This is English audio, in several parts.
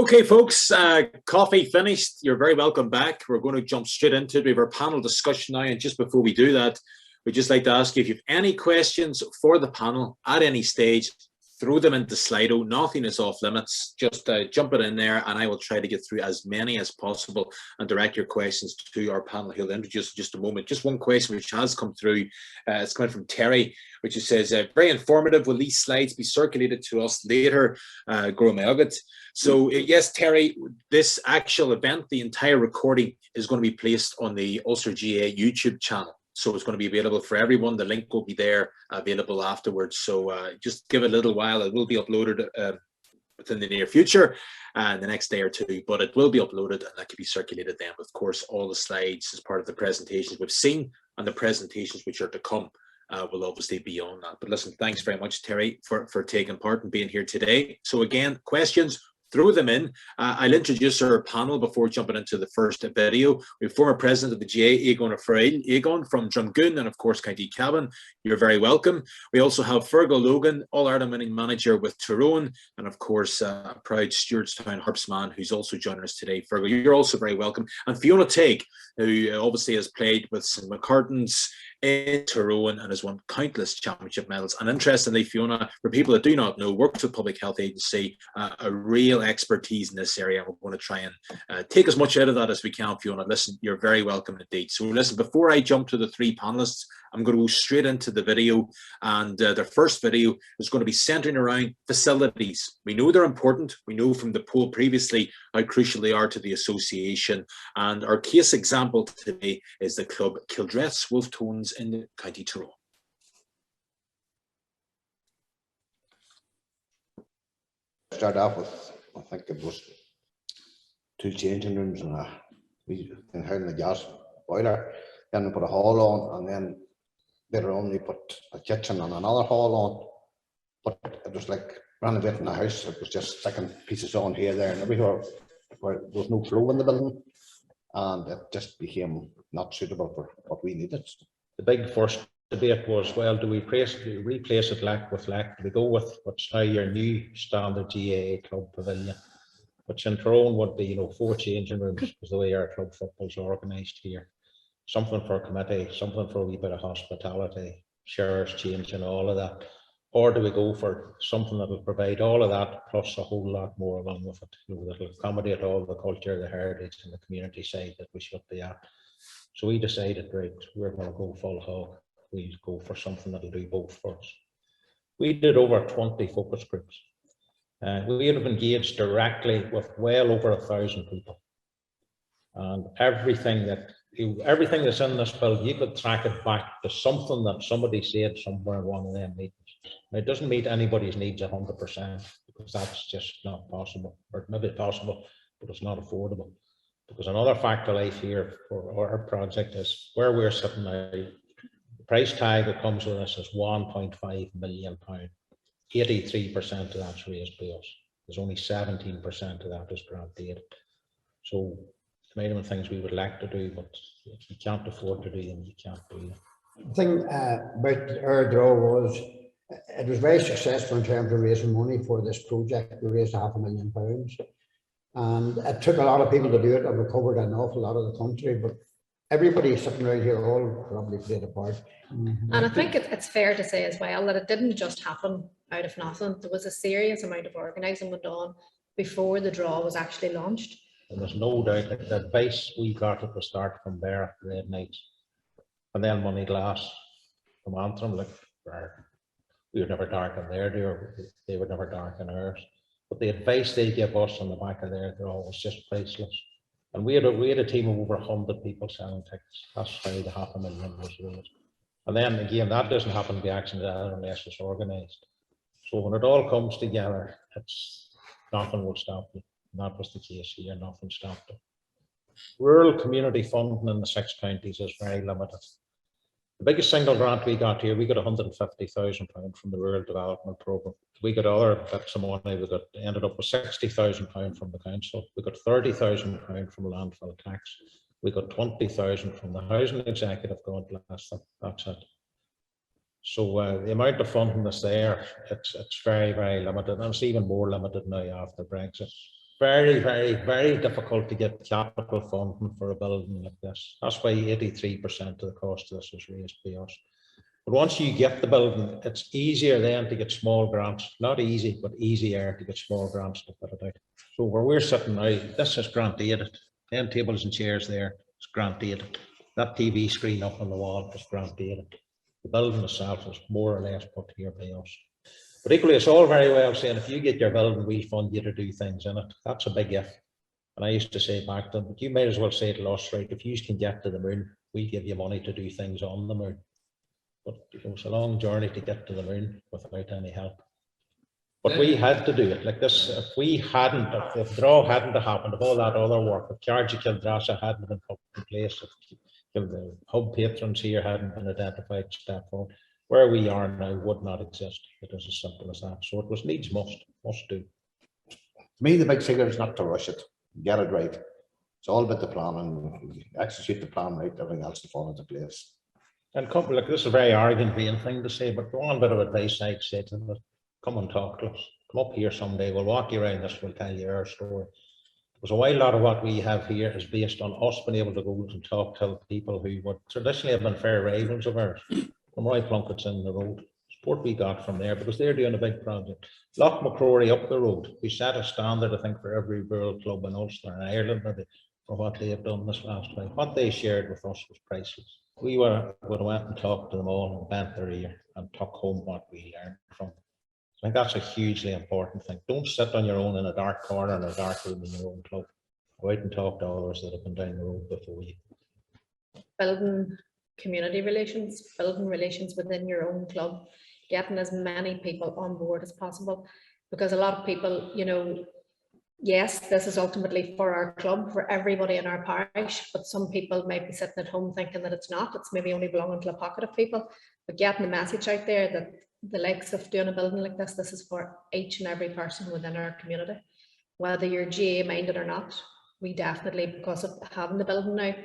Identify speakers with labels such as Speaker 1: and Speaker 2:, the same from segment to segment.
Speaker 1: Okay, folks, coffee finished. You're very welcome back. We're going to jump straight into it. We have our panel discussion now. And just before we do that, we'd just like to ask you if you have any questions for the panel at any stage, throw them into Slido. Nothing is off limits. Just jump it in there and I will try to get through as many as possible and direct your questions to our panel. He'll introduce in just a moment. Just one question which has come through. It's coming from Terry, which says, very informative. Will these slides be circulated to us later? So yes, Terry, this actual event, the entire recording is going to be placed on the Ulster GAA YouTube channel. So it's going to be available for everyone. The link will be there available afterwards. So just give it a little while. It will be uploaded within the near future and the next day or two, but it will be uploaded and that can be circulated then. Of course, all the slides as part of the presentations we've seen and the presentations which are to come will obviously be on that. But listen, thanks very much, Terry, for taking part and being here today. So again, questions, throw them in. I'll introduce our panel before jumping into the first video. We have former president of the GAA, Aogán from Drumgoon, and of course County Cavan. You're very welcome. We also have Feargal Logan, All-Ireland winning manager with Tyrone, and of course a proud Stewartstown Harpsman who's also joining us today. Feargal, you're also very welcome. And Fiona Teague, who obviously has played with St. McCartans in Tyrone and has won countless championship medals. And interestingly, Fiona, for people that do not know, works with Public Health Agency, a real expertise in this area. We're going to try and take as much out of that as we can, Fiona. Listen, you're very welcome indeed. So listen, before I jump to the three panelists, I'm going to go straight into the video, and their first video is going to be centering around facilities. We know they're important. We know from the poll previously how crucial they are to the association, and our case example today is the club Kildress Wolfe Tones in County Tyrone.
Speaker 2: Start off with, I think it was 2 changing rooms and we had the gas boiler, then we put a hall on, and then later on we put a kitchen and another hall on. But it was like renovating the house. It was just sticking pieces on here, there and everywhere where there was no flow in the building, and it just became not suitable for what we needed.
Speaker 3: The big first debate was, well, do we replace it lack with lack? Do we go with what's now your new standard GAA club pavilion, which in Tyrone would be, 4 changing rooms, because the way our club football's organised here. Something for a committee, something for a wee bit of hospitality, shares changing, all of that. Or do we go for something that will provide all of that plus a whole lot more along with it, that will accommodate all the culture, the heritage and the community side that we should be at. So we decided, right, we're going to go full hog. We'll go for something that'll do both for us. We did over 20 focus groups. We have engaged directly with well over 1,000 people. And everything that's in this bill, you could track it back to something that somebody said somewhere in one of them meetings. Now, it doesn't meet anybody's needs 100%, because that's just not possible, or maybe possible, but it's not affordable. Because another fact of life here for our project is where we're sitting now, the price tag that comes with this is £1.5 million. 83% of that's raised by us. There's only 17% of that is grant aid. So there might have been things we would like to do, but if you can't afford to do them, you can't do them.
Speaker 4: The thing about our draw was it was very successful in terms of raising money for this project. We raised £500,000, and it took a lot of people to do it, and we covered an awful lot of the country, but everybody sitting around here all probably played a part.
Speaker 5: And I think it's fair to say as well that it didn't just happen out of nothing. There was a serious amount of organising went on before the draw was actually launched.
Speaker 3: And there's no doubt that the advice we got at the start from there, Red Knights, and then Money Glass from Antrim, like we would never darken their door, they would never darken ours. But the advice they gave us on the back of their draw was just priceless. And we had a team of over 100 people selling tickets. That's how the £500,000 was raised. And then again, that doesn't happen to be accidental unless it's organised. So when it all comes together, nothing will stop you. And that was the case here, nothing stopped it. Rural community funding in the 6 counties is very limited. The biggest single grant we got here, we got £150,000 from the Rural Development Programme. We got other bits of money, ended up with £60,000 from the council. We got £30,000 from landfill tax. We got £20,000 from the Housing Executive, God bless them, that's it. So the amount of funding that's there, it's very, very limited, and it's even more limited now after Brexit. very, very, very difficult to get capital funding for a building like this. That's why 83% of the cost of this was raised by us. But once you get the building, it's easier then to get small grants. Not easy, but easier to get small grants to put it out. So where we're sitting now, this is grant aided. 10 tables and chairs there, it's grant aided. That TV screen up on the wall is grant aided. The building itself is more or less put here by us. But equally, it's all very well saying, if you get your building, we fund you to do things in it. That's a big if. And I used to say back then, but you might as well say to us, right, if you can get to the moon, we give you money to do things on the moon. But it was a long journey to get to the moon without any help. But we had to do it like this. If we hadn't, if the draw hadn't happened, if all that other work, if Carriage Kildress hadn't been put in place, if the hub patrons here hadn't been identified, step forward, where we are now would not exist. It is as simple as that. So it was needs must do.
Speaker 2: To me, the big figure is not to rush it, get it right. It's all about the plan, and execute the plan right, everything else to fall into place.
Speaker 3: And come, look, this is a very arrogant, vain thing to say, but one bit of advice I'd say to them: come and talk to us. Come up here someday. We'll walk you around this. We'll tell you our story. Because a while lot of what we have here is based on us being able to go and talk to people who would traditionally have been fair rivals of ours. From Roy Plunkett's in the road, support we got from there because they're doing a big project. Loch McCrory up the road, we set a standard, I think, for every rural club in Ulster and Ireland for what they have done this last time. What they shared with us was priceless. We would have went and talked to them all and bent their ear and took home what we learned from them. I think that's a hugely important thing. Don't sit on your own in a dark corner in a dark room in your own club. Go out and talk to others that have been down the road before you.
Speaker 5: Building community relations, building relations within your own club, getting as many people on board as possible, because a lot of people, you know, yes, this is ultimately for our club, for everybody in our parish, but some people might be sitting at home thinking that it's not, it's maybe only belonging to a pocket of people. But getting the message out there that the likes of doing a building like this is for each and every person within our community, whether you're GAA minded or not. We definitely, because of having the building now,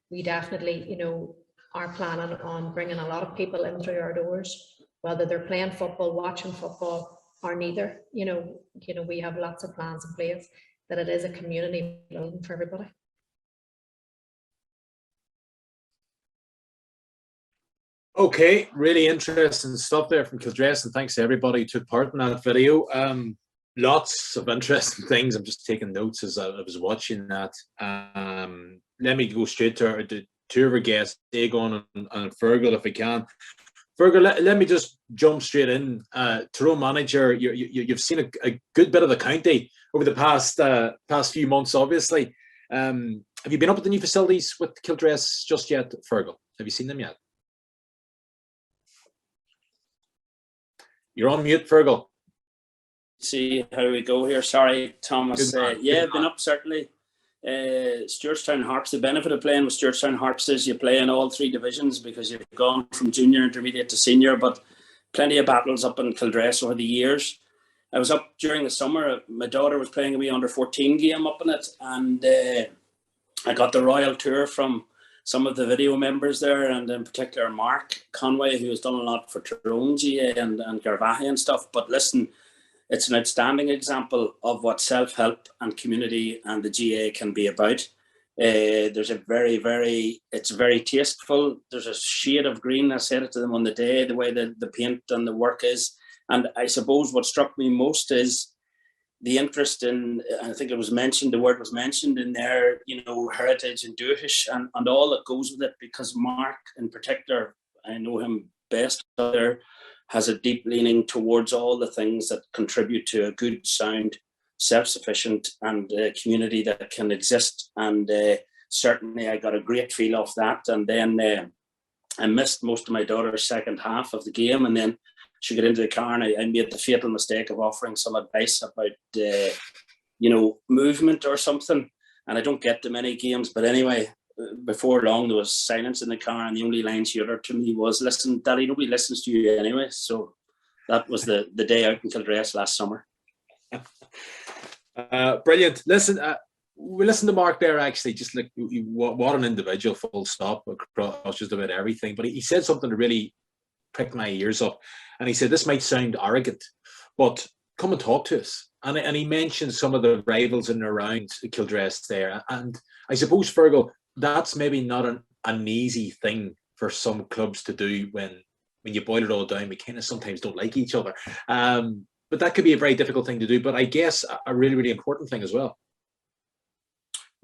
Speaker 5: we definitely, you know, are planning on bringing a lot of people in through our doors, whether they're playing football, watching football, or neither. You know, we have lots of plans in place that it is a community building for everybody.
Speaker 1: Okay, really interesting stuff there from Kildress, and thanks to everybody who took part in that video. Lots of interesting things. I'm just taking notes as I was watching that. Let me go straight to two of our guests, Aogán and Fearghail, if I can. Fearghail, let me just jump straight in. Tyrone manager, you've seen a good bit of the county over the past few months, obviously. Have you been up at the new facilities with Kildress just yet, Fearghail? Have you seen them yet? You're on mute, Fearghail.
Speaker 6: See how we go here. Sorry, Thomas. Yeah, been up certainly. Stewartstown Harps, the benefit of playing with Stewartstown Harps is you play in all three divisions because you've gone from junior, intermediate to senior, but plenty of battles up in Kildress over the years. I was up during the summer. My daughter was playing a wee under 14 game up in it, and I got the royal tour from some of the video members there, and in particular Mark Conway, who has done a lot for Tyrone GAA and Garvaghey and stuff. But listen, it's an outstanding example of what self-help and community and the GAA can be about. There's a it's very tasteful. There's a shade of green. I said it to them on the day, the way the paint and the work is. And I suppose what struck me most is the interest in, I think it was mentioned, the word was mentioned in there, you know, heritage and Duhish and all that goes with it, because Mark in particular, I know him best there, has a deep leaning towards all the things that contribute to a good, sound, self-sufficient and community that can exist. And certainly I got a great feel off that. And then I missed most of my daughter's second half of the game, and then she got into the car and I made the fatal mistake of offering some advice about, you know, movement or something. And I don't get to many games, but anyway, before long there was silence in the car, and the only line she uttered to me was, "Listen, Daddy, nobody listens to you anyway." So that was the day out in Kildress last summer.
Speaker 1: Brilliant. Listen, we listened to Mark there, actually, just like what an individual, full stop, across just about everything. But he said something that really pricked my ears up. And he said, this might sound arrogant, but come and talk to us. And he mentioned some of the rivals in and around Kildress there. And I suppose, Fearghail, that's maybe not an easy thing for some clubs to do when you boil it all down. We kind of sometimes don't like each other. But that could be a very difficult thing to do. But I guess a really, really important thing as well.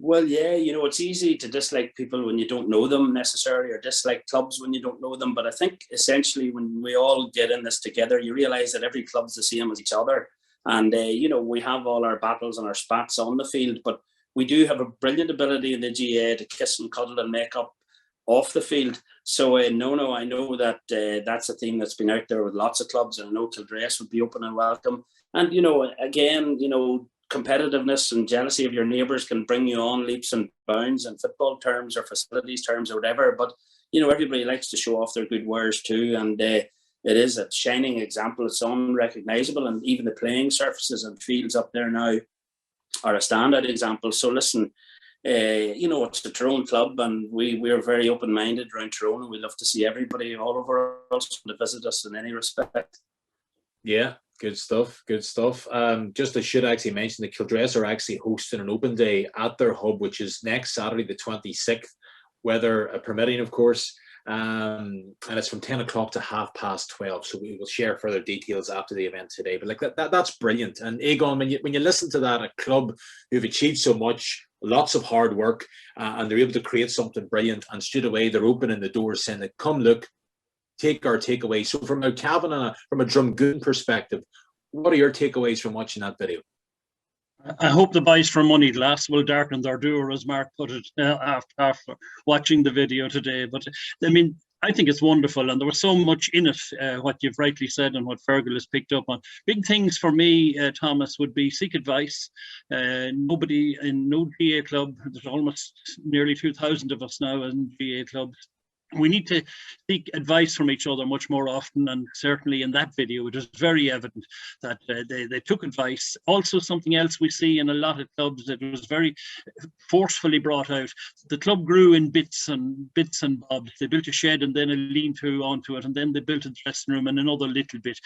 Speaker 6: Well, yeah, you know, it's easy to dislike people when you don't know them necessarily, or dislike clubs when you don't know them. But I think essentially when we all get in this together, you realise that every club's the same as each other. And, you know, we have all our battles and our spats on the field, but we do have a brilliant ability in the GAA to kiss and cuddle and make up off the field. So, I know that that's a theme that's been out there with lots of clubs, and I know Kildress would be open and welcome. And, you know, again, you know, competitiveness and jealousy of your neighbours can bring you on leaps and bounds in football terms or facilities terms or whatever. But, you know, everybody likes to show off their good wares too. And it is a shining example. It's unrecognisable. And even the playing surfaces and fields up there now are a standout example. So listen, you know, it's a Tyrone club, and we're very open-minded around Tyrone, and we love to see everybody all over us to visit us in any respect.
Speaker 1: Yeah. Good stuff. Good stuff. Just I should actually mention that Kildress are actually hosting an open day at their hub, which is next Saturday, the 26th, weather permitting, of course. And it's from 10 o'clock to 12:30. So we will share further details after the event today. But like that's brilliant. And Aogán, when you listen to that, a club who've achieved so much, lots of hard work, and they're able to create something brilliant, and straight away they're opening the doors saying that, come look, take our takeaway. So from a Cavan and from a Drumgoon perspective, what are your takeaways from watching that video?
Speaker 7: I hope the boys from Money Glass will darken their door, as Mark put it, after watching the video today. But I mean, I think it's wonderful, and there was so much in it, what you've rightly said and what Fearghail has picked up on. Big things for me, Thomas, would be seek advice. Nobody in no GAA club, there's almost nearly 2,000 of us now in GAA clubs. We need to seek advice from each other much more often, and certainly in that video it was very evident that they took advice. Also, something else we see in a lot of clubs that was very forcefully brought out, the club grew in bits and bobs. They built a shed and then a lean-to onto it, and then they built a dressing room and another little bit.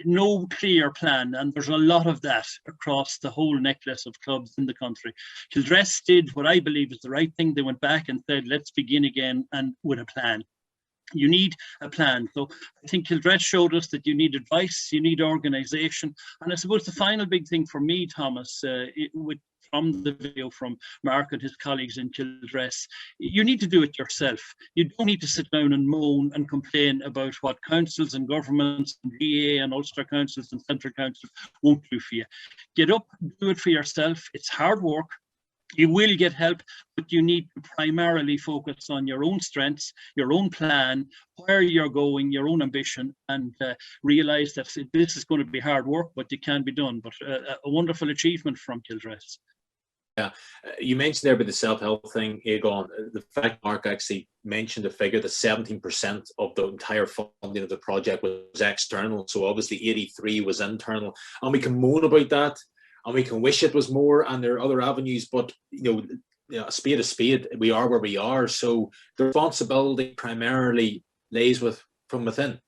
Speaker 7: No clear plan, and there's a lot of that across the whole necklace of clubs in the country. Kildress did what I believe is the right thing. They went back and said, let's begin again, and with a plan. You need a plan. So I think Kildress showed us that you need advice, you need organisation. And I suppose the final big thing for me, Thomas, from the video from Mark and his colleagues in Kildress, you need to do it yourself. You don't need to sit down and moan and complain about what councils and governments and GAA and Ulster councils and central councils won't do for you. Get up, do it for yourself. It's hard work. You will get help, but you need to primarily focus on your own strengths, your own plan, where you're going, your own ambition, and realise that this is going to be hard work, but it can be done. But a wonderful achievement from Kildress.
Speaker 1: Yeah, you mentioned there about the self-help thing, Aogán. The fact Mark actually mentioned the figure that 17% of the entire funding of the project was external. So obviously 83 was internal, and we can moan about that. And we can wish it was more, and there are other avenues, but you know, a spade is a spade. We are where we are, so the responsibility primarily lays from within.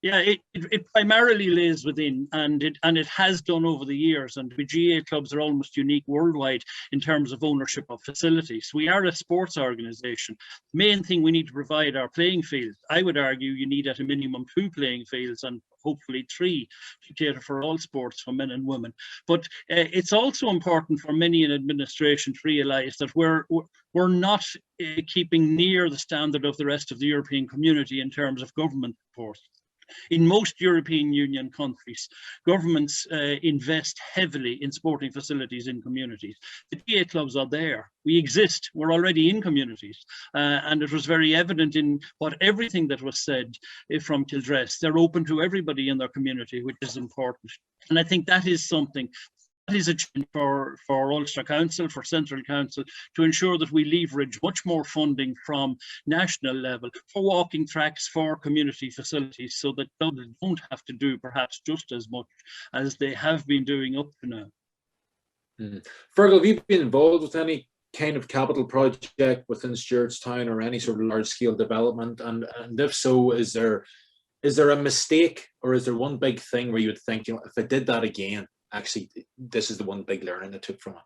Speaker 7: Yeah, it primarily lays within, and it has done over the years. And the GAA clubs are almost unique worldwide in terms of ownership of facilities. We are a sports organisation. The main thing we need to provide are playing fields. I would argue you need at a minimum 2 playing fields, and hopefully 3 to cater for all sports for men and women. But it's also important for many in administration to realise that we're not keeping near the standard of the rest of the European community in terms of government support. In most European Union countries, governments invest heavily in sporting facilities in communities. The GAA clubs are there. We exist. We're already in communities. And it was very evident in everything that was said from Kildress. They're open to everybody in their community, which is important. And I think that is something. That is a challenge for Ulster Council, for Central Council, to ensure that we leverage much more funding from national level for walking tracks, for community facilities, so that clubs don't have to do perhaps just as much as they have been doing up to now.
Speaker 1: Fearghail, have you been involved with any kind of capital project within Stewartstown or any sort of large-scale development? And if so, is there Is there a mistake, or is there one big thing where you would think, if I did that again, actually, this is the one big learning I took from it?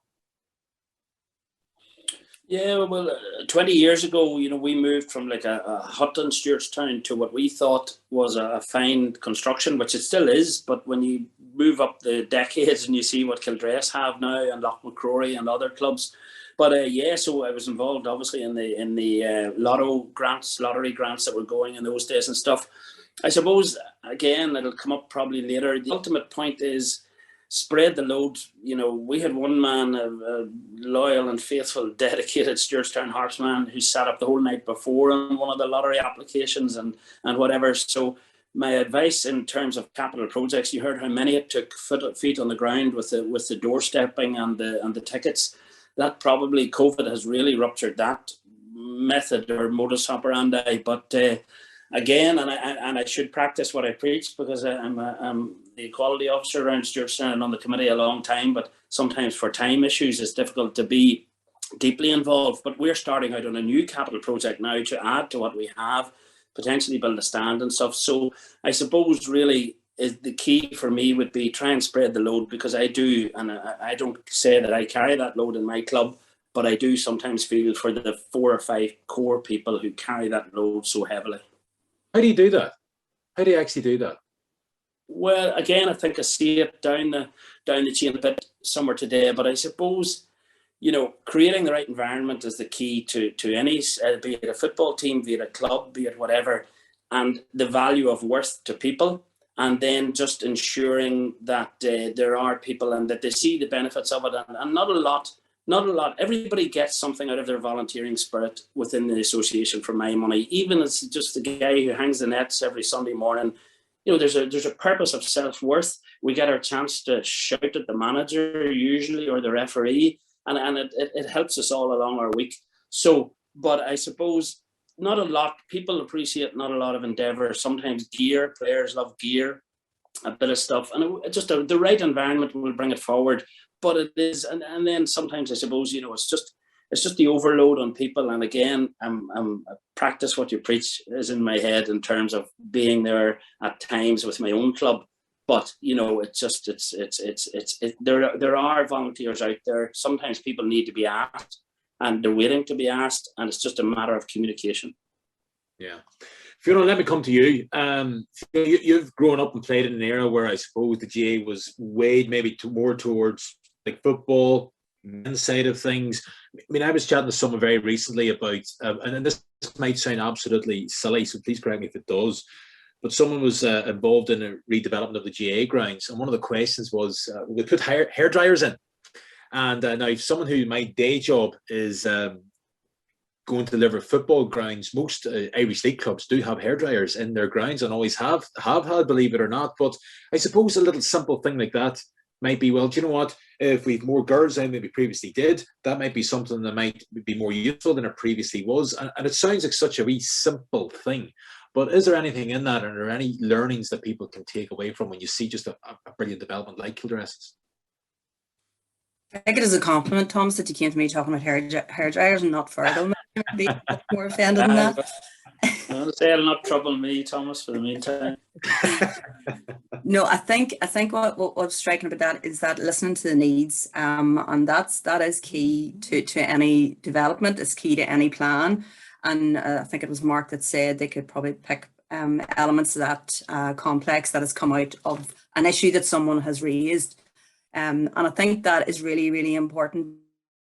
Speaker 6: Yeah, well, 20 years ago, we moved from like a hut in Stewartstown to what we thought was a fine construction, which it still is. But when you move up the decades and you see what Kildress have now and Loch McCrory and other clubs, but yeah, so I was involved obviously in the lottery grants that were going in those days and stuff. I suppose again it'll come up probably later. The ultimate point is, spread the load. We had one man, a loyal and faithful, dedicated Stewartstown Harps man, who sat up the whole night before on one of the lottery applications and whatever. So my advice in terms of capital projects, you heard how many it took, feet on the ground with the doorstepping and the tickets. That probably COVID has really ruptured that method or modus operandi. But again, and I should practice what I preach, because I'm the equality officer around Stewartstown and on the committee a long time, but sometimes for time issues it's difficult to be deeply involved. But we're starting out on a new capital project now to add to what we have, potentially build a stand and stuff. So I suppose really is the key for me would be try and spread the load, because I do, and I don't say that I carry that load in my club, but I do sometimes feel for the 4 or 5 core people who carry that load so heavily.
Speaker 1: How do you do that? How do you actually do that?
Speaker 6: Well, again, I think I see it down the chain a bit somewhere today, but I suppose, creating the right environment is the key to any, be it a football team, be it a club, be it whatever, and the value of worth to people, and then just ensuring that there are people and that they see the benefits of it, and not a lot. Everybody gets something out of their volunteering spirit within the association for my money. Even as just the guy who hangs the nets every Sunday morning, there's a purpose of self-worth. We get our chance to shout at the manager usually, or the referee, and it helps us all along our week. So, but I suppose not a lot, people appreciate not a lot of endeavour. Sometimes gear, players love gear, a bit of stuff, and the right environment will bring it forward. But it is, and then sometimes I suppose, it's just the overload on people. And again, I practice what you preach is in my head in terms of being there at times with my own club. But there are volunteers out there. Sometimes people need to be asked, and they're waiting to be asked, and it's just a matter of communication.
Speaker 1: Yeah. Fiona, let me come to you. You've grown up and played in an era where I suppose the GAA was weighed maybe more towards like football, men's side of things. I mean, I was chatting to someone very recently about, and this might sound absolutely silly, so please correct me if it does, but someone was involved in a redevelopment of the GAA grounds, and one of the questions was, we put hair dryers in. And now, if someone who my day job is going to deliver football grounds, most Irish League clubs do have hairdryers in their grounds and always have had, believe it or not. But I suppose a little simple thing like that might be, well, do you know what? If we've more girls than maybe previously did, that might be something that might be more useful than it previously was. And it sounds like such a wee simple thing. But is there anything in that, and are there any learnings that people can take away from when you see just a brilliant development like Kildress's?
Speaker 8: I think it is a compliment, Thomas, that you came to me talking about hair dryers and not Fearghail. Be more offended than that.
Speaker 6: I want to say it'll not trouble me, Thomas, for the meantime.
Speaker 8: No, I think what's striking about that is that listening to the needs, and that is key to any development. Is key to any plan. And I think it was Mark that said they could probably pick elements of that complex that has come out of an issue that someone has raised. And I think that is really, really important.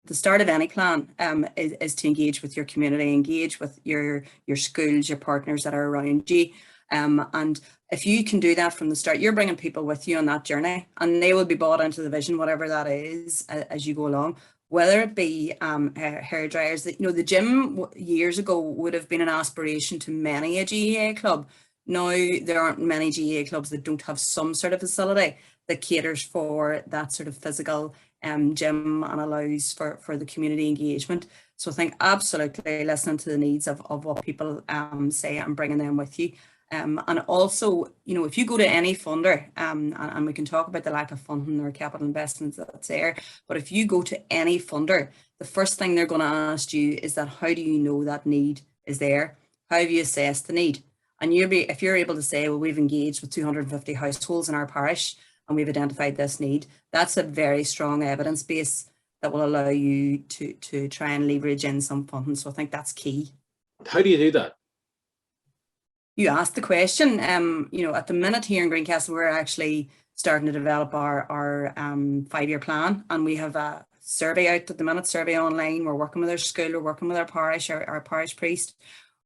Speaker 8: The start of any plan is to engage with your community, engage with your schools, your partners that are around you. And if you can do that from the start, you're bringing people with you on that journey, and they will be bought into the vision, whatever that is, as you go along. Whether it be hair dryers, that the gym years ago would have been an aspiration to many a GAA club. Now there aren't many GAA clubs that don't have some sort of facility that caters for that sort of physical gym and allows for the community engagement. So I think absolutely listening to the needs of what people say and bringing them with you. And also, if you go to any funder, and we can talk about the lack of funding or capital investments that's there, but if you go to any funder, the first thing they're going to ask you is that, how do you know that need is there? How have you assessed the need? And if you're able to say, well, we've engaged with 250 households in our parish and we've identified this need, that's a very strong evidence base that will allow you to try and leverage in some funding. So I think that's key.
Speaker 1: How do you do that?
Speaker 8: You asked the question. You know, at the minute here in Greencastle, we're actually starting to develop our 5-year plan, and we have a survey out at the minute, survey online. We're working with our school, we're working with our parish, our parish priest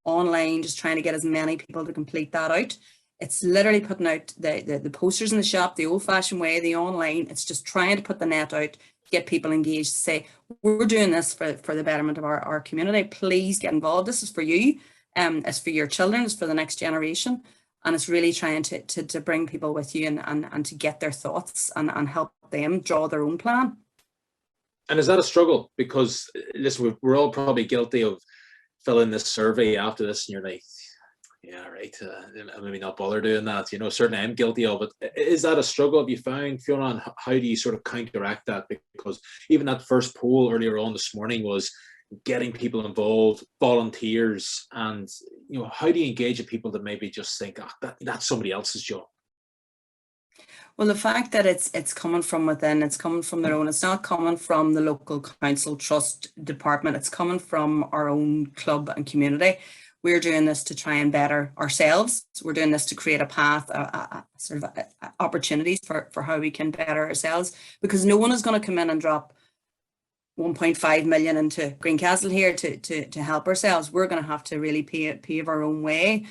Speaker 8: online, just trying to get as many people to complete that out. It's literally putting out the posters in the shop, the old-fashioned way, the online. It's just trying to put the net out, get people engaged, to say, we're doing this for the betterment of our community. Please get involved. This is for you. It's for your children, it's for the next generation. And it's really trying to bring people with you and to get their thoughts and help them draw their own plan.
Speaker 1: And is that a struggle? Because listen, we're all probably guilty of filling this survey after this, and you're like, yeah, right, maybe not bother doing that. You know, certainly I'm guilty of it. Is that a struggle? Have you found, Fiona, and how do you sort of counteract that? Because even that first poll earlier on this morning was getting people involved, volunteers, and you know, how do you engage with people that maybe just think, oh, that's somebody else's job?
Speaker 8: Well, the fact that it's coming from within, it's coming from their own, it's not coming from the local council trust department, it's coming from our own club and community. We're doing this to try and better ourselves. We're doing this to create a path, sort of opportunities for how we can better ourselves, because no one is going to come in and drop 1.5 million into Greencastle here to help ourselves. We're going to have to really pave our own way.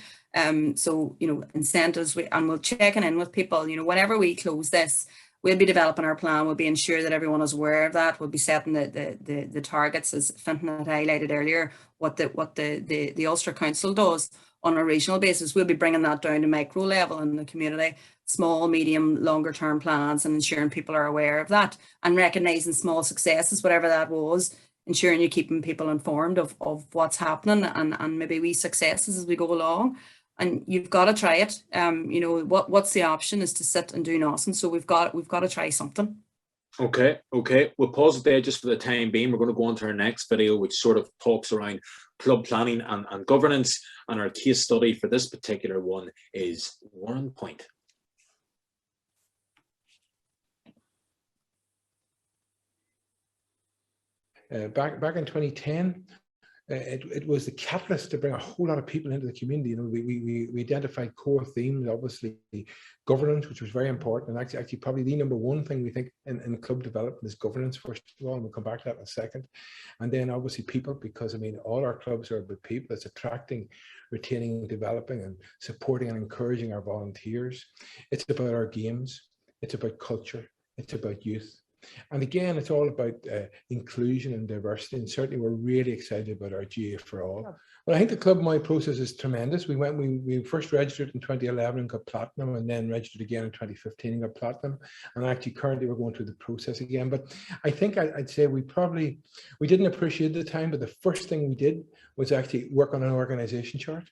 Speaker 8: So, you know, incentives, and we'll checking in with people, you know, whenever we close this, we'll be developing our plan. We'll be ensuring that everyone is aware of that. We'll be setting the targets, as Fintan had highlighted earlier, what the Ulster Council does on a regional basis. We'll be bringing that down to micro level in the community, small, medium, longer term plans, and ensuring people are aware of that and recognising small successes, whatever that was, ensuring you're keeping people informed of what's happening and maybe wee successes as we go along. And you've got to try it. You know, what's the option is to sit and do nothing. So we've got to try something. Okay.
Speaker 1: We'll pause it there just for the time being. We're going to go on to our next video, which sort of talks around club planning and governance. And our case study for this particular one is Warrenpoint.
Speaker 9: Back in 2010, it was the catalyst to bring a whole lot of people into the community. You know, we identified core themes, obviously governance, which was very important, and actually probably the number one thing we think in club development is governance, first of all, and we'll come back to that in a second. And then obviously people, because I mean all our clubs are about people. It's attracting, retaining, developing and supporting and encouraging our volunteers. It's about our games, it's about culture, it's about youth. And again, it's all about inclusion and diversity, and certainly we're really excited about our GAA for All. Well, I think the club-wide process is tremendous. We first registered in 2011 and got platinum, and then registered again in 2015 and got platinum. And actually currently we're going through the process again. But I think I'd say we didn't appreciate the time, but the first thing we did was actually work on an organisation chart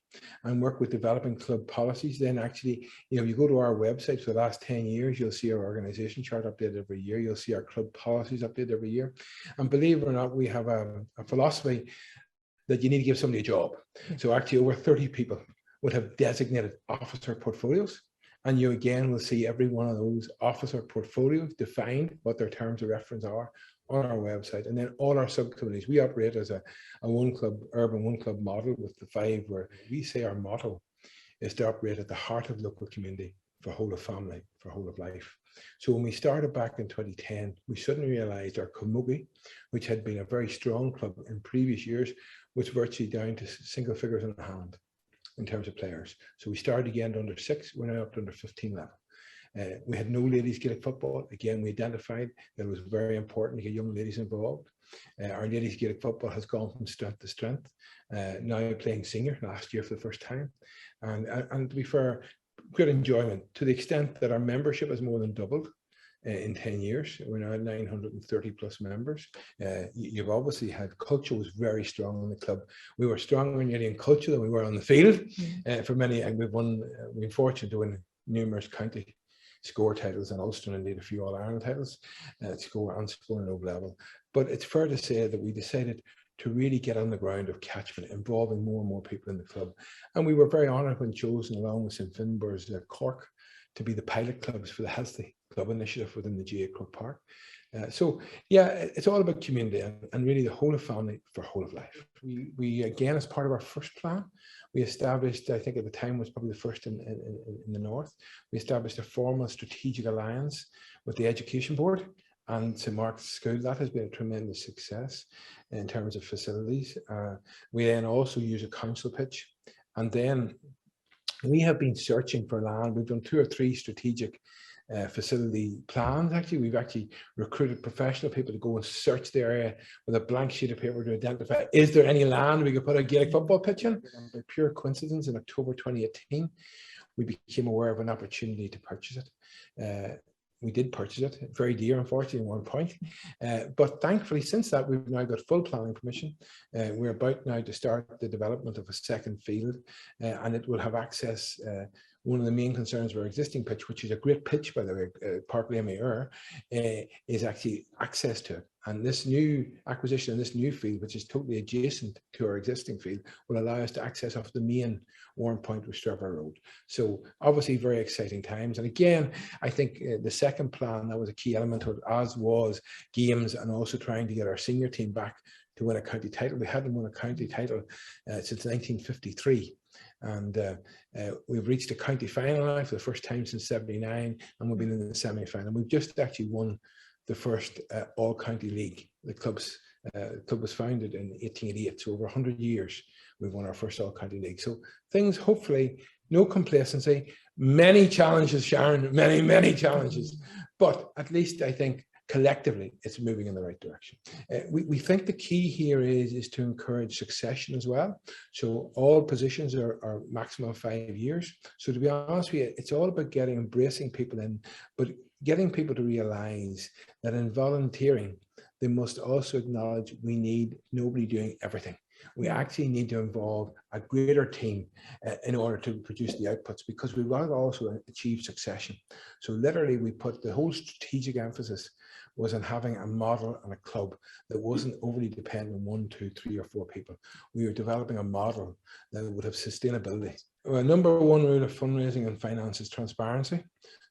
Speaker 9: and work with developing club policies. Then actually, you know, you go to our website for the last 10 years, you'll see our organisation chart updated every year. You'll see our club policies updated every year. And believe it or not, we have a philosophy that you need to give somebody a job. So actually over 30 people would have designated officer portfolios. And you again will see every one of those officer portfolios defined, what their terms of reference are, on our website. And then all our subcommittees, we operate as a one club, urban one club model with the 5, where we say our motto is to operate at the heart of local community for whole of family, for whole of life. So when we started back in 2010, we suddenly realized our camogie, which had been a very strong club in previous years, was virtually down to single figures in the hand in terms of players. So we started again to under 6, we're now up to under 15 level. We had no ladies Gaelic football. Again, we identified that it was very important to get young ladies involved. Our ladies Gaelic football has gone from strength to strength, now playing senior last year for the first time. And to be fair, great enjoyment, to the extent that our membership has more than doubled in 10 years. We're now at 930 plus members. You've obviously had culture was very strong in the club. We were stronger nearly in culture than we were on the field for many, and we've been fortunate to win numerous county score titles in Ulster, and indeed a few All-Ireland titles, score and score low level. But it's fair to say that we decided to really get on the ground of catchment, involving more and more people in the club. And we were very honoured when chosen, along with St Finbarr's Cork, to be the pilot clubs for the Healthy Club initiative within the GAA Croke Park. So yeah, it's all about community and really the whole of family for whole of life. We again, as part of our first plan, we established, I think at the time was probably the first in the north, we established a formal strategic alliance with the Education Board and St Mark's School. That has been a tremendous success in terms of facilities. We then also use a council pitch, and then we have been searching for land. We've done 2 or 3 strategic facility plans. Actually, we've actually recruited professional people to go and search the area with a blank sheet of paper to identify, is there any land we could put a Gaelic football pitch in? And by pure coincidence, in October 2018, we became aware of an opportunity to purchase it. We did purchase it, very dear, unfortunately, at one point. But thankfully, since that, we've now got full planning permission. We're about now to start the development of a second field, and it will have access. One of the main concerns of our existing pitch, which is a great pitch, by the way, Park Les Meilleurs, is actually access to it. And this new acquisition and this new field, which is totally adjacent to our existing field, will allow us to access off the main Warrenpoint with Strava Road. So obviously very exciting times. And again, I think the second plan, that was a key element of it, as was games and also trying to get our senior team back to win a county title. We hadn't won a county title since 1953. And we've reached a county final now for the first time since '79, and we've been in the semi-final. We've just actually won the first all-county league. The club was founded in 1888, so over 100 years we've won our first all-county league. So things, hopefully, no complacency, many challenges, Sharon, many challenges, but at least I think collectively it's moving in the right direction. We think the key here is to encourage succession as well. So all positions are maximum 5 years. So to be honest with you, it's all about embracing people in, but getting people to realize that in volunteering, they must also acknowledge we need nobody doing everything. We actually need to involve a greater team in order to produce the outputs, because we want to also achieve succession. So literally we put the whole strategic emphasis was on having a model and a club that wasn't overly dependent on 1, 2, 3 or 4 people. We were developing a model that would have sustainability. Well, number 1 rule of fundraising and finance is transparency.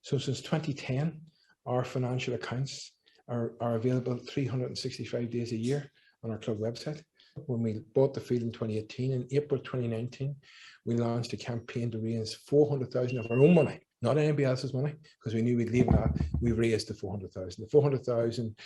Speaker 9: So since 2010, our financial accounts are available 365 days a year on our club website. When we bought the field in 2018, in April 2019, we launched a campaign to raise 400,000 of our own money, not anybody else's money, because we knew we'd leave that. We raised the 400,000. The 400,000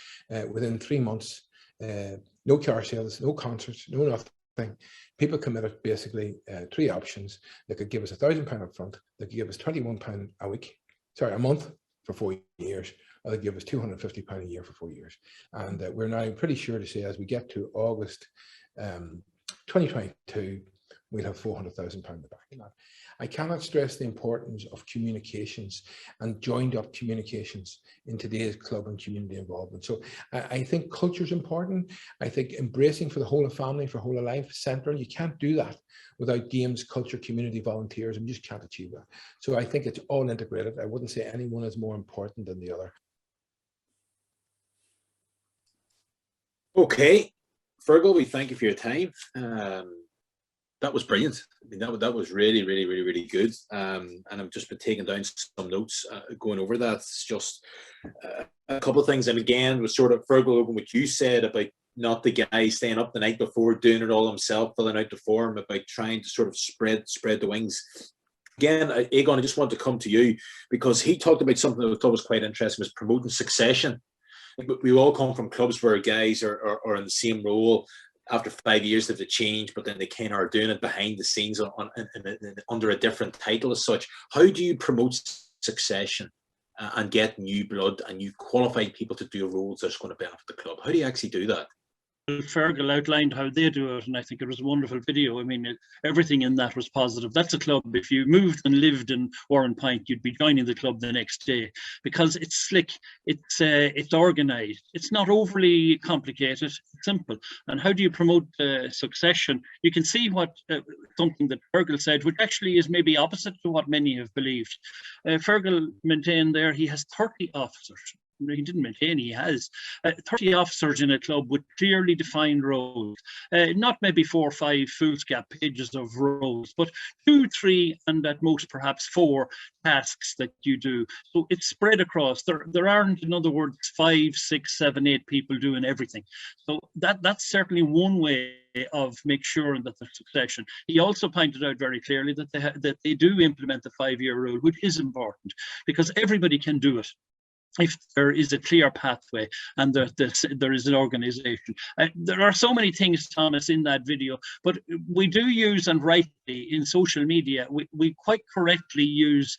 Speaker 9: within 3 months, no car sales, no concerts, no nothing. People committed basically 3 options. They could give us £1,000 up front. They could give us £21 a month for 4 years, or they give us £250 a year for 4 years. And we're now pretty sure to say, as we get to August 2022, we'll have £400,000 in the back. I cannot stress the importance of communications and joined up communications in today's club and community involvement. So I think culture is important. I think embracing for the whole of family, for whole of life, central. You can't do that without games, culture, community, volunteers, and you just can't achieve that. So I think it's all integrated. I wouldn't say anyone is more important than the other.
Speaker 1: Okay, Fearghail, we thank you for your time. That was brilliant. I mean, that was really good. And I've just been taking down some notes, going over that. It's just a couple of things. And again, was sort of Fearghail Logan, what you said about not the guy staying up the night before, doing it all himself, filling out the form, about trying to sort of spread the wings. Again, Aogán, I just want to come to you, because he talked about something that I thought was quite interesting, was promoting succession. We all come from clubs where guys are in the same role. After 5 years, they've changed, but then they kind of are doing it behind the scenes under a different title as such. How do you promote succession and get new blood and new qualified people to do roles that's going to benefit the club? How do you actually do that?
Speaker 7: Fearghail outlined how they do it, and I think it was a wonderful video. I mean, everything in that was positive. That's a club, if you moved and lived in Warrenpoint, you'd be joining the club the next day, because it's slick, it's organised, it's not overly complicated, it's simple. And how do you promote succession? You can see what something that Fearghail said, which actually is maybe opposite to what many have believed. Fearghail maintained there he has 30 officers. he didn't maintain, he has 30 officers in a club with clearly defined roles. Not maybe 4 or 5 foolscap pages of roles, but 2, 3, and at most perhaps 4 tasks that you do. So it's spread across. There aren't, in other words, 5, 6, 7, 8 people doing everything. So that's certainly one way of make sure that there's succession. He also pointed out very clearly that they do implement the 5-year rule, which is important because everybody can do it if there is a clear pathway and there is an organization. There are so many things, Thomas, in that video, but we do use, and rightly, in social media, we quite correctly use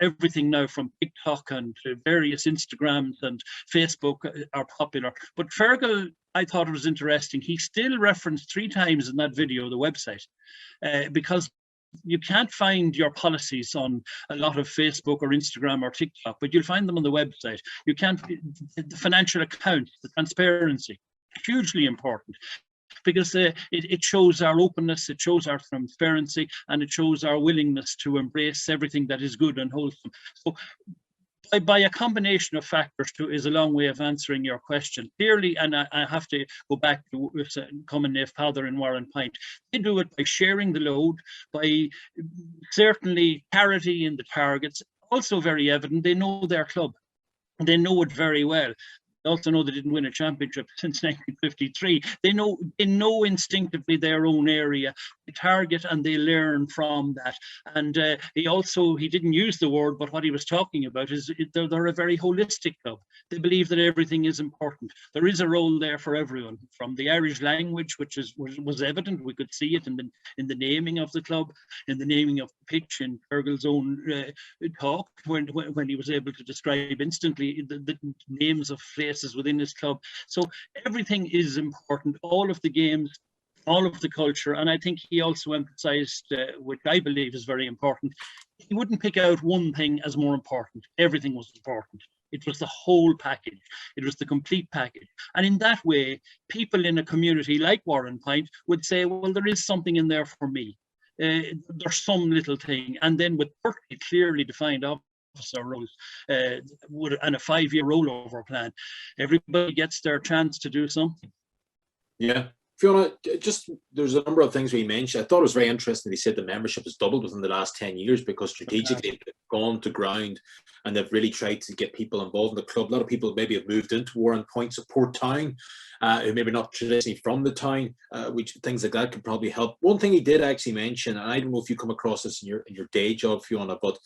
Speaker 7: everything now from TikTok and to various Instagrams and Facebook are popular. But Fearghail, I thought it was interesting, he still referenced 3 times in that video the website because you can't find your policies on a lot of Facebook or Instagram or TikTok, but you'll find them on the website. You can't, the financial accounts, the transparency, hugely important because it shows our openness, it shows our transparency, and it shows our willingness to embrace everything that is good and wholesome. So by a combination of factors is a long way of answering your question. Clearly, and I have to go back to Cumann Father in Warrenpoint, they do it by sharing the load, by certainly parity in the targets. Also very evident, they know their club. They know it very well. They also know they didn't win a championship since 1953. They know instinctively their own area, they target and they learn from that. And he didn't use the word, but what he was talking about is they're a very holistic club. They believe that everything is important. There is a role there for everyone, from the Irish language, which was evident. We could see it in the naming of the club, in the naming of the pitch, in Fearghail's own talk, when he was able to describe instantly the names of places within his club. So everything is important, all of the games, all of the culture. And I think he also emphasized, which I believe is very important, he wouldn't pick out one thing as more important. Everything was important. It was the whole package. It was the complete package. And in that way, people in a community like Warrenpoint would say, well, there is something in there for me. There's some little thing. And then with 30 clearly defined officer roles and a 5-year rollover plan, everybody gets their chance to do something.
Speaker 1: Yeah. Fiona, there's a number of things we mentioned. I thought it was very interesting. He said the membership has doubled within the last 10 years because strategically they've gone to ground and they've really tried to get people involved in the club. A lot of people maybe have moved into Warrenpoint, support town, who maybe not traditionally from the town, which things like that could probably help. One thing he did actually mention, and I don't know if you come across this in your day job, Fiona, but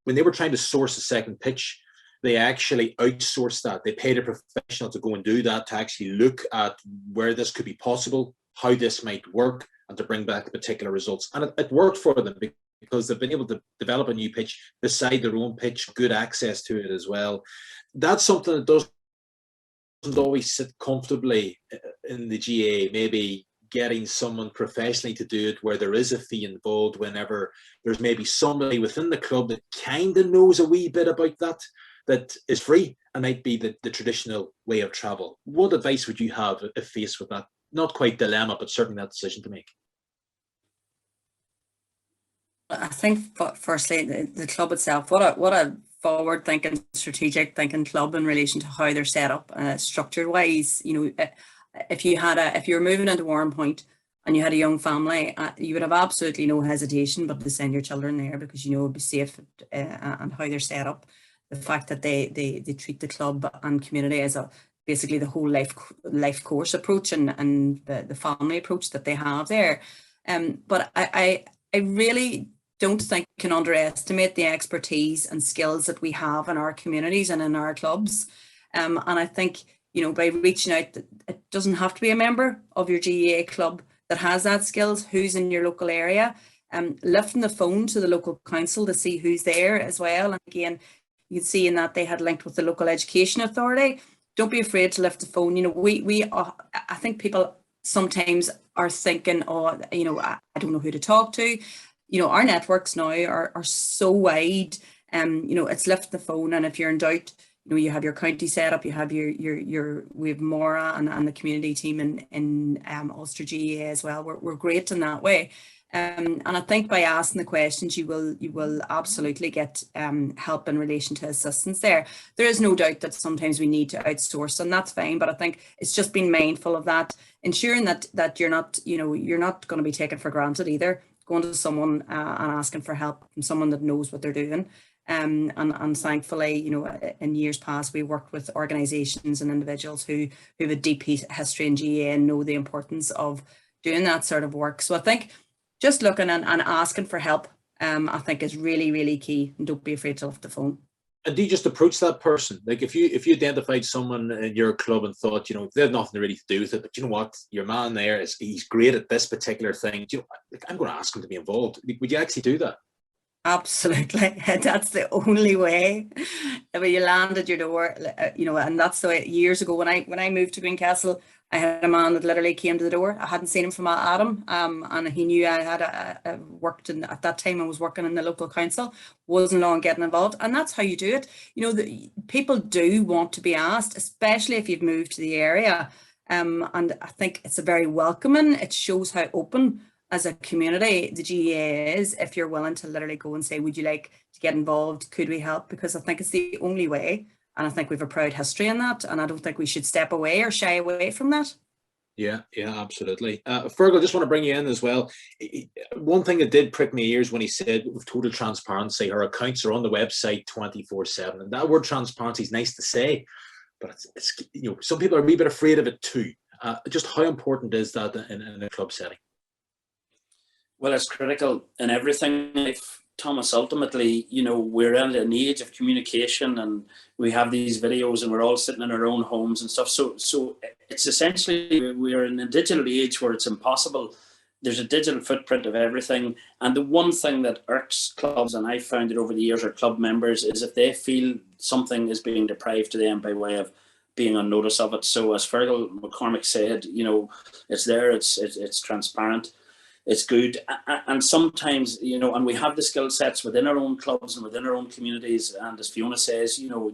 Speaker 1: when they were trying to source a second pitch, they actually outsourced that. They paid a professional to go and do that, to actually look at where this could be possible, how this might work, and to bring back particular results. And it worked for them because they've been able to develop a new pitch beside their own pitch, good access to it as well. That's something that doesn't always sit comfortably in the GAA, maybe getting someone professionally to do it where there is a fee involved whenever there's maybe somebody within the club that kind of knows a wee bit about that is free and might be the traditional way of travel. What advice would you have if faced with that, not quite dilemma, but certainly that decision to make?
Speaker 8: I think, firstly, the club itself, what a forward-thinking, strategic-thinking club in relation to how they're set up, structure-wise. You know, if you were moving into Warrenpoint and you had a young family, you would have absolutely no hesitation but to send your children there because you know it would be safe and how they're set up. The fact that they treat the club and community as basically the whole life course approach and the family approach that they have there. But I really don't think we can underestimate the expertise and skills that we have in our communities and in our clubs. And I think, you know, by reaching out, it doesn't have to be a member of your GAA club that has that skills, who's in your local area, lifting the phone to the local council to see who's there as well. And again, you can see in that they had linked with the local education authority. Don't be afraid to lift the phone. You know, I think people sometimes are thinking, oh, you know, I don't know who to talk to. You know, our networks now are so wide. You know, it's lift the phone, and if you're in doubt, you know, you have your county setup, you have we have Mora and the community team in Ulster GAA as well. We're great in that way. And I think by asking the questions, you will absolutely get help in relation to assistance there. There is no doubt that sometimes we need to outsource, and that's fine. But I think it's just being mindful of that, ensuring that you're not, you know, you're not going to be taken for granted either. Going to someone and asking for help from someone that knows what they're doing. And thankfully, you know, in years past, we worked with organisations and individuals who have a deep history in GAA and know the importance of doing that sort of work. So I think just looking and asking for help, I think is really, really key. And don't be afraid to lift the phone.
Speaker 1: And do you just approach that person? Like if you identified someone in your club and thought, you know, they have nothing really to do with it, but you know what, your man there he's great at this particular thing. You know, like, I'm going to ask him to be involved. Would you actually do that?
Speaker 8: Absolutely. That's the only way. When you land at your door, you know, and that's the way. Years ago when I moved to Greencastle, I had a man that literally came to the door. I hadn't seen him from Adam, and he knew I had worked in, at that time I was working in the local council, wasn't long getting involved, and that's how you do it. You know, people do want to be asked, especially if you've moved to the area, and I think it's a very welcoming. It shows how open as a community the GAA is, if you're willing to literally go and say, would you like to get involved? Could we help? Because I think it's the only way. And I think we have a proud history in that. And I don't think we should step away or shy away from that.
Speaker 1: Yeah, absolutely. Fearghail, I just want to bring you in as well. One thing that did prick my ears when he said, with total transparency, our accounts are on the website 24/7. And that word transparency is nice to say, but it's you know, some people are a wee bit afraid of it too. Just how important is that in a club setting?
Speaker 6: Well, it's critical in everything. Thomas, ultimately, you know, we're in an age of communication and we have these videos and we're all sitting in our own homes and stuff. So it's essentially, we're in a digital age where it's impossible. There's a digital footprint of everything. And the one thing that irks clubs, and I've found it over the years, or club members, is if they feel something is being deprived to them by way of being on notice of it. So as Fearghail McCormack said, you know, it's there, it's transparent. It's good, and sometimes, you know, and we have the skill sets within our own clubs and within our own communities, and as Fiona says, you know,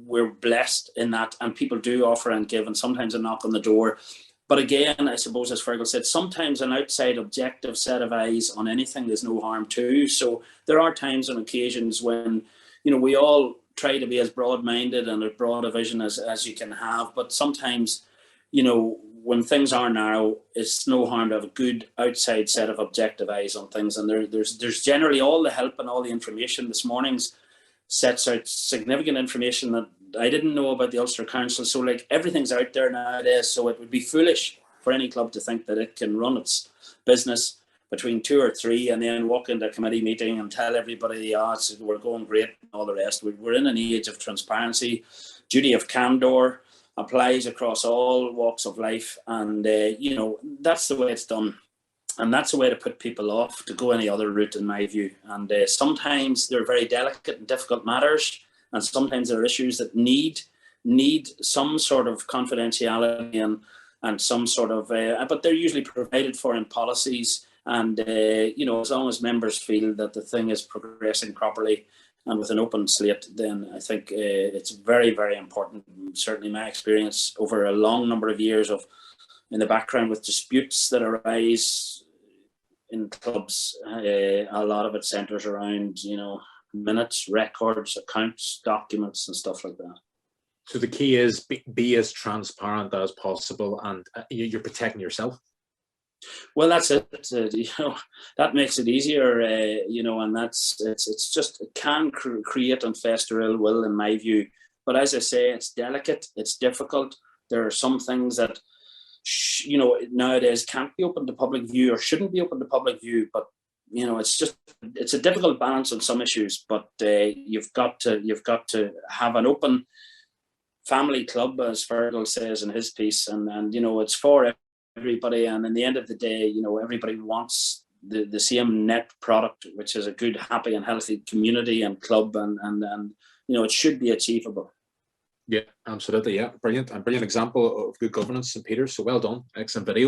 Speaker 6: we're blessed in that, and people do offer and give, and sometimes a knock on the door. But again, I suppose, as Fearghail said, sometimes an outside objective set of eyes on anything there's no harm too. So there are times and occasions when, you know, we all try to be as broad-minded and as broad a vision as you can have, but sometimes, you know, when things are narrow, it's no harm to have a good outside set of objective eyes on things. And there's generally all the help and all the information. This morning's sets out significant information that I didn't know about the Ulster Council. So like everything's out there nowadays. So it would be foolish for any club to think that it can run its business between 2 or 3 and then walk into a committee meeting and tell everybody, we're going great and all the rest. We're in an age of transparency, duty of candor applies across all walks of life, and you know, that's the way it's done, and that's the way to put people off to go any other route, in my view. And sometimes they're very delicate and difficult matters, and sometimes there are issues that need some sort of confidentiality and some sort of but they're usually provided for in policies, and you know, as long as members feel that the thing is progressing properly and with an open slate, then I think it's very, very important. Certainly my experience over a long number of years of in the background with disputes that arise in clubs, a lot of it centres around, you know, minutes, records, accounts, documents and stuff like that.
Speaker 1: So the key is be as transparent as possible, and you're protecting yourself.
Speaker 6: Well, that's it. You know, that makes it easier. You know, and it's just, it can create and fester ill will, in my view. But as I say, it's delicate. It's difficult. There are some things that you know, nowadays can't be open to public view or shouldn't be open to public view. But you know, it's a difficult balance on some issues. But you've got to have an open family club, as Fearghail says in his piece, and you know, it's for everybody, and in the end of the day, you know, everybody wants the same net product, which is a good, happy and healthy community and club, and you know, it should be achievable.
Speaker 1: Yeah, absolutely. Yeah, brilliant example of good governance, St. Peter's. So well done, excellent video.